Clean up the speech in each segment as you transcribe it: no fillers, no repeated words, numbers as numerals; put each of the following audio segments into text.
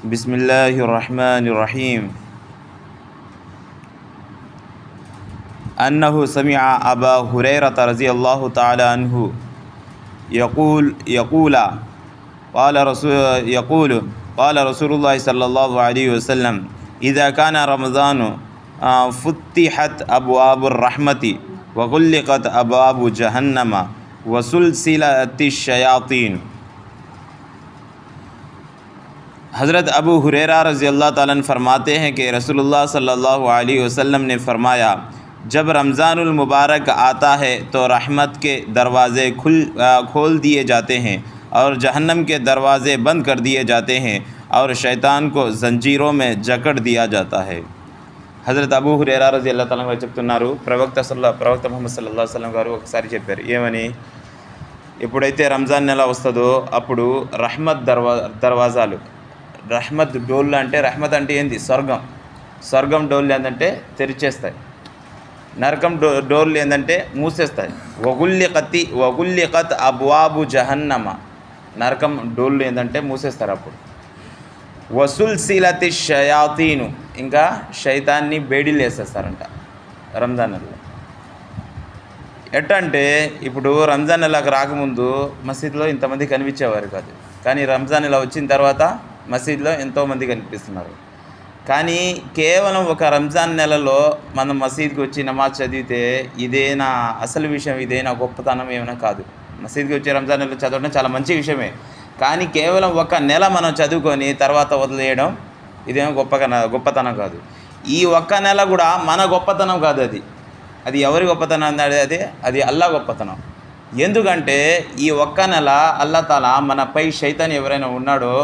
बिस्मिल्लाहिर्रहमानिर्रहीम। अन्नहु समिअ अबा हुरैरत रज़ियल्लाहु तआला अन्हु यक़ूला क़ाल रसूलुल्लाह सल्लल्लाहु अलैहि वसल्लम इज़ा कान रमज़ानु फुत्तिहत अब्वाबुर रहमति व गुल्लिक़त अब्वाबु जहन्नम व सुलसिलतिश शयातीन। हज़रत अबू हुरैरा रज़ियल्लाहु ताला अन्हु फरमाते हैं कि रसूलुल्लाह सल्लल्लाहु अलैहि वसल्लम ने फरमाया, जब रमज़ानुल मुबारक आता है तो रहमत के दरवाज़े खोल दिए जाते हैं और जहन्नम के दरवाज़े बंद कर दिए जाते हैं और शैतान को जंजीरों में जकड़ दिया जाता है। हज़रत अबू हुरैरा रज़ियल्लाहु ताला अन्हु చెప్తున్నారు, ప్రవక్త ముహమ్మద్ సల్లల్లాహు అలైహి వసల్లం గారు ఒకసారి చెప్పారు ఏమని, ఎప్పుడైతే రంజాన్ నెల వస్తుందో అప్పుడు రహ్మత్ దర్వాజాలు, రహ్మత్ డోళ్ళు అంటే రహ్మత్ అంటే ఏంది, స్వర్గం డోళ్ళు ఏంటంటే తెరిచేస్తాయి, నరకం డోర్లు ఏంటంటే మూసేస్తాయి. వగుల్లికత్ అబ్వాబు జహన్నమ, నరకం డోర్లు ఏంటంటే మూసేస్తారు. అప్పుడు వసుల్సిలతి షయాతీను, ఇంకా శైతాన్ని బేడీలు వేసేస్తారంట రంజాన్ నెలలో. ఎట్టంటే ఇప్పుడు రంజాన్ నెలకు రాకముందు మసీద్లో ఇంతమంది కనిపించేవారు కాదు, కానీ రంజాన్ నెల వచ్చిన తర్వాత మసీద్లో ఎంతోమంది కనిపిస్తున్నారు. కానీ కేవలం ఒక రంజాన్ నెలలో మనం మసీద్కి వచ్చి నమాజ్ చదివితే ఇదేనా అసలు విషయం, ఇదేనా గొప్పతనం ఏమైనా కాదు. మసీద్కి వచ్చి రంజాన్ నెలలో చదవడం చాలా మంచి విషయమే, కానీ కేవలం ఒక నెల మనం చదువుకొని తర్వాత వదిలేయడం ఇదేమో గొప్పతనం కాదు. ఈ ఒక్క నెల కూడా మన గొప్పతనం కాదు, అది ఎవరి గొప్పతనం అది అల్లా గొప్పతనం. ఎందుకంటే ఈ ఒక్క నెల అల్లా తాలా మనపై శైతాన్ ఎవరైనా ఉన్నాడో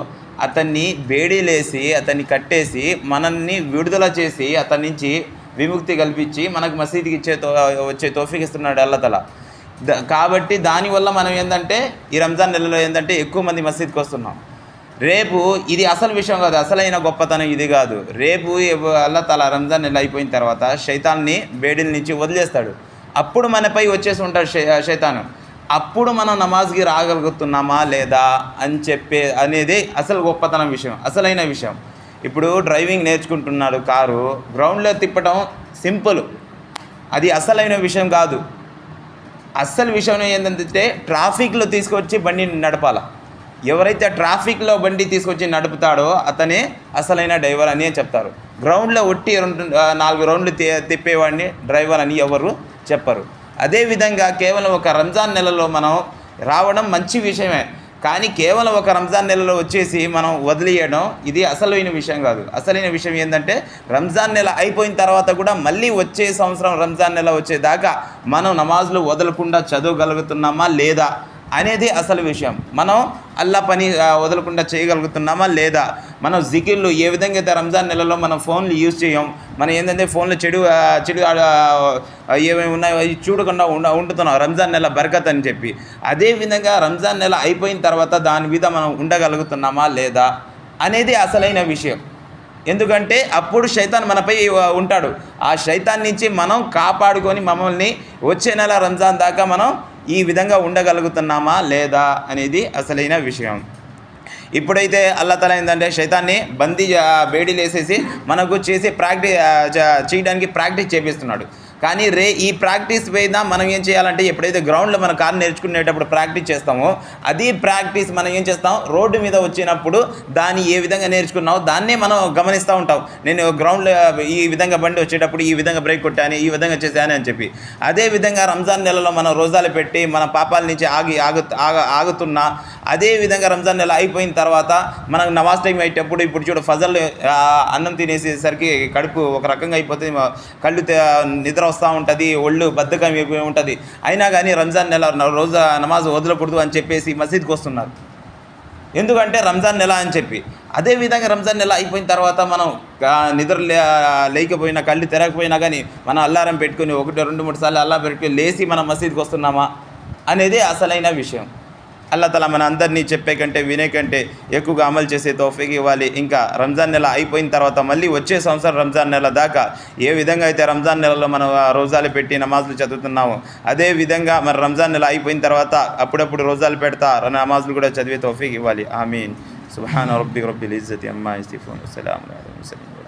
అతన్ని బేడీలేసి అతన్ని కట్టేసి మనల్ని విడుదల చేసి అతని నుంచి విముక్తి కల్పించి మనకు మసీదుకి వచ్చే తౌఫీక్ ఇస్తున్నాడు అల్లా తాలా. కాబట్టి దానివల్ల మనం ఏంటంటే ఈ రంజాన్ నెలలో ఏంటంటే ఎక్కువ మంది మసీద్కి వస్తున్నాం. రేపు ఇది అసలు విషయం కాదు, అసలైన గొప్పతనం ఇది కాదు. రేపు అల్లా తాలా రంజాన్ నెల అయిపోయిన తర్వాత శైతాన్ని బేడీల నుంచి వదిలేస్తాడు. అప్పుడు మనపై వచ్చేసి ఉంటాడు శైతాను. అప్పుడు మనం నమాజ్కి రాగలుగుతున్నామా లేదా అని అనేది అసలు గొప్పతనం విషయం, అసలైన విషయం. ఇప్పుడు డ్రైవింగ్ నేర్చుకుంటున్నాడు, కారు గ్రౌండ్లో తిప్పటం సింపుల్, అది అసలైన విషయం కాదు. అసలు విషయం ఏంటంటే ట్రాఫిక్లో తీసుకొచ్చి బండిని నడపాల. ఎవరైతే ట్రాఫిక్లో బండి తీసుకొచ్చి నడుపుతాడో అతనే అసలైన డ్రైవర్ అని చెప్తారు. గ్రౌండ్లో ఒట్టి 4 రౌండ్లు తిప్పేవాడిని డ్రైవర్ అని ఎవరు చెప్పరు. అదేవిధంగా కేవలం ఒక రంజాన్ నెలలో మనం రావడం మంచి విషయమే, కానీ కేవలం ఒక రంజాన్ నెలలో వచ్చేసి మనం వదిలేయడం ఇది అసలైన విషయం కాదు. అసలైన విషయం ఏంటంటే రంజాన్ నెల అయిపోయిన తర్వాత కూడా మళ్ళీ వచ్చే సంవత్సరం రంజాన్ నెల వచ్చేదాకా మనం నమాజులు వదలకుండా చదవగలుగుతున్నామా లేదా అనేది అసలు విషయం. మనం అల్లా పని వదలకుండా చేయగలుగుతున్నామా లేదా, మనం జికిర్లు ఏ విధంగా అయితే రంజాన్ నెలలో మనం ఫోన్లు యూజ్ చేయం, మనం ఏంటంటే ఫోన్లో చెడు ఏమేమి ఉన్నాయో అవి చూడకుండా ఉంటున్నాం రంజాన్ నెల బరకత్ అని చెప్పి. అదేవిధంగా రంజాన్ నెల అయిపోయిన తర్వాత దాని మీద మనం ఉండగలుగుతున్నామా లేదా అనేది అసలైన విషయం. ఎందుకంటే అప్పుడు శైతాన్ మనపై ఉంటాడు. ఆ శైతాన్ నుంచి మనం కాపాడుకొని మమ్మల్ని వచ్చే నెల రంజాన్ దాకా మనం ఈ విధంగా ఉండగలుగుతున్నామా లేదా అనేది అసలైన విషయం. ఇప్పుడైతే అల్లా తఆలా ఏంటంటే శైతాన్ని బేడీలు వేసేసి మనకు చేయడానికి ప్రాక్టీస్ చేపిస్తున్నాడు. కానీ ఈ ప్రాక్టీస్ మీద మనం ఏం చేయాలంటే ఎప్పుడైతే గ్రౌండ్లో మన కారు నేర్చుకునేటప్పుడు ప్రాక్టీస్ చేస్తామో అది ప్రాక్టీస్ మనం ఏం చేస్తాం, రోడ్డు మీద వచ్చినప్పుడు దాన్ని ఏ విధంగా నేర్చుకున్నామో దాన్నే మనం గమనిస్తూ ఉంటాం. నేను గ్రౌండ్లో ఈ విధంగా బండి వచ్చేటప్పుడు ఈ విధంగా బ్రేక్ కొట్టాను, ఈ విధంగా చేశాను అని చెప్పి. అదేవిధంగా రంజాన్ నెలలో మనం రోజాలు పెట్టి మన పాపాల నుంచి ఆగుతున్నా, అదేవిధంగా రంజాన్ నెల అయిపోయిన తర్వాత మనకు నమాజ్ టైం అయ్యేటప్పుడు ఇప్పుడు చూడ ఫజల్ అన్నం తినేసేసరికి కడుపు ఒక రకంగా అయిపోతుంది, కళ్ళు నిద్ర వస్తూ ఉంటుంది, ఒళ్ళు బద్ధకం అయిపోయి ఉంటుంది. అయినా కానీ రంజాన్ నెల రోజా నమాజ్ వదలకూడదు అని చెప్పేసి మసీద్కి వస్తున్నారు, ఎందుకంటే రంజాన్ నెల అని చెప్పి. అదేవిధంగా రంజాన్ నెల అయిపోయిన తర్వాత మనం నిద్ర లేకపోయినా కళ్ళు తెరకపోయినా కానీ మనం అల్లారం పెట్టుకుని 1, 2, 3 సార్లు అల్లా పెట్టుకుని లేచి మనం మసీద్కి వస్తున్నామా అనేది అసలైన విషయం. అల్లా తఆలా మన అందరినీ చెప్పే కంటే వినే కంటే ఎక్కువగా అమలు చేసే తౌఫీక్ ఇవ్వాలి. ఇంకా రంజాన్ నెల అయిపోయిన తర్వాత మళ్ళీ వచ్చే సంవత్సరం రంజాన్ నెల దాకా ఏ విధంగా అయితే రంజాన్ నెలలో మనం రోజాలు పెట్టి నమాజులు చదువుతున్నామో అదే విధంగా మరి రంజాన్ నెల అయిపోయిన తర్వాత అప్పుడప్పుడు రోజాలు పెడతా నమాజులు కూడా చదివే తౌఫీక్ ఇవ్వాలి. ఆమీన్. సుబ్హాన రబ్బిక రబ్బిల్ ఇజ్జతి అమ్మా యసిఫూన్ వస్సలాము అలల్ ముర్సలీన్.